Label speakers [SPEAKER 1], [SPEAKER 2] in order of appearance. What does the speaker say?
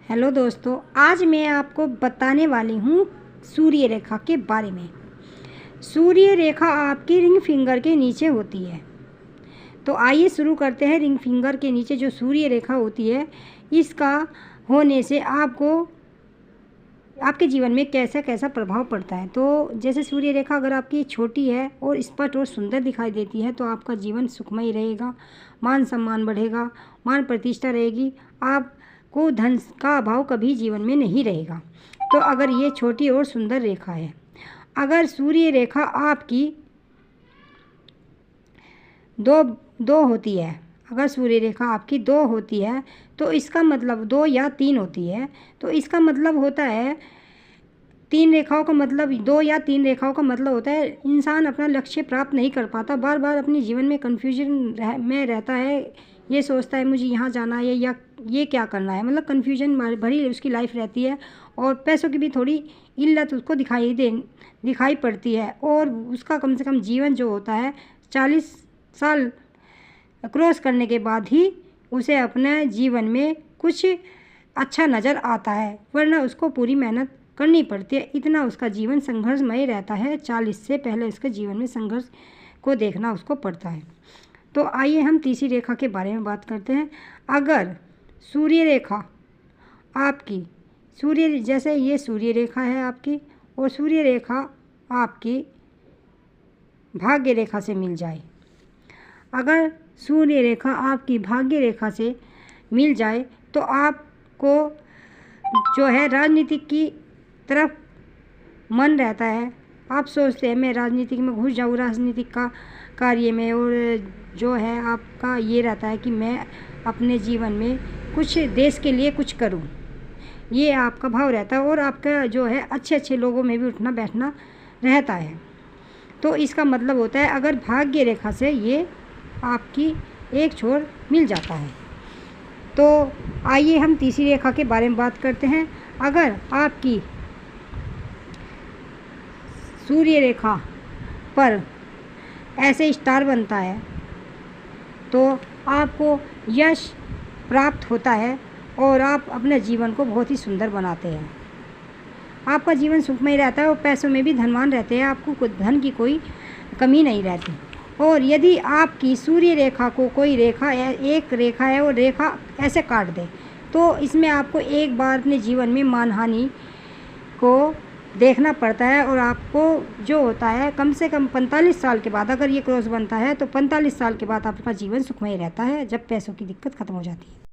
[SPEAKER 1] Hello दोस्तों, आज मैं आपको बताने वाली हूँ सूर्य रेखा के बारे में। सूर्य रेखा आपकी रिंग फिंगर के नीचे होती है। तो आइए शुरू करते हैं। रिंग फिंगर के नीचे जो सूर्य रेखा होती है, इसका होने से आपके जीवन में कैसा कैसा प्रभाव पड़ता है। तो जैसे सूर्य रेखा अगर आपकी छोटी है और स्पष्ट और सुंदर दिखाई देती है तो आपका जीवन सुखमय रहेगा, मान सम्मान बढ़ेगा, मान प्रतिष्ठा रहेगी, आपको धन का अभाव कभी जीवन में नहीं रहेगा। तो अगर ये छोटी और सुंदर रेखा है, अगर सूर्य रेखा आपकी दो होती है, अगर सूर्य रेखा आपकी 2 होती है तो इसका मतलब 2 या 3 होती है, तो इसका मतलब होता है 3 रेखाओं का मतलब 2 या 3 रेखाओं का मतलब होता है इंसान अपना लक्ष्य प्राप्त नहीं कर पाता, बार बार अपने जीवन में कन्फ्यूजन में रहता है। ये सोचता है मुझे यहाँ जाना है या ये क्या करना है, मतलब कन्फ्यूजन भरी उसकी लाइफ रहती है। और पैसों की भी थोड़ी इल्लत उसको दिखाई पड़ती है। और उसका कम से कम जीवन जो होता है 40 साल क्रॉस करने के बाद ही उसे अपने जीवन में कुछ अच्छा नज़र आता है, वरना उसको पूरी मेहनत करनी पड़ती है। इतना उसका जीवन संघर्षमय रहता है, 40 से पहले उसके जीवन में संघर्ष को देखना उसको पड़ता है। तो आइए हम तीसरी रेखा के बारे में बात करते हैं। अगर सूर्य रेखा आपकी जैसे ये सूर्य रेखा है आपकी, और सूर्य रेखा आपकी भाग्य रेखा से मिल जाए, अगर सूर्य रेखा आपकी भाग्य रेखा से मिल जाए तो आपको जो है राजनीति की तरफ मन रहता है। आप सोचते हैं मैं राजनीति में घुस जाऊँ, राजनीतिक का कार्य में, और जो है आपका ये रहता है कि मैं अपने जीवन में कुछ देश के लिए कुछ करूं, ये आपका भाव रहता है। और आपका जो है अच्छे अच्छे लोगों में भी उठना बैठना रहता है। तो इसका मतलब होता है अगर भाग्य रेखा से ये आपकी एक छोर मिल जाता है। तो आइए हम तीसरी रेखा के बारे में बात करते हैं। अगर आपकी सूर्य रेखा पर ऐसे स्टार बनता है तो आपको यश प्राप्त होता है और आप अपने जीवन को बहुत ही सुंदर बनाते हैं। आपका जीवन सुखमय रहता है और पैसों में भी धनवान रहते हैं, आपको धन की कोई कमी नहीं रहती। और यदि आपकी सूर्य रेखा को कोई रेखा है, एक रेखा है और रेखा ऐसे काट दे, तो इसमें आपको एक बार अपने जीवन में मानहानि को देखना पड़ता है। और आपको जो होता है कम से कम 45 साल के बाद, अगर ये क्रॉस बनता है तो 45 साल के बाद आपका जीवन सुखमय रहता है, जब पैसों की दिक्कत ख़त्म हो जाती है।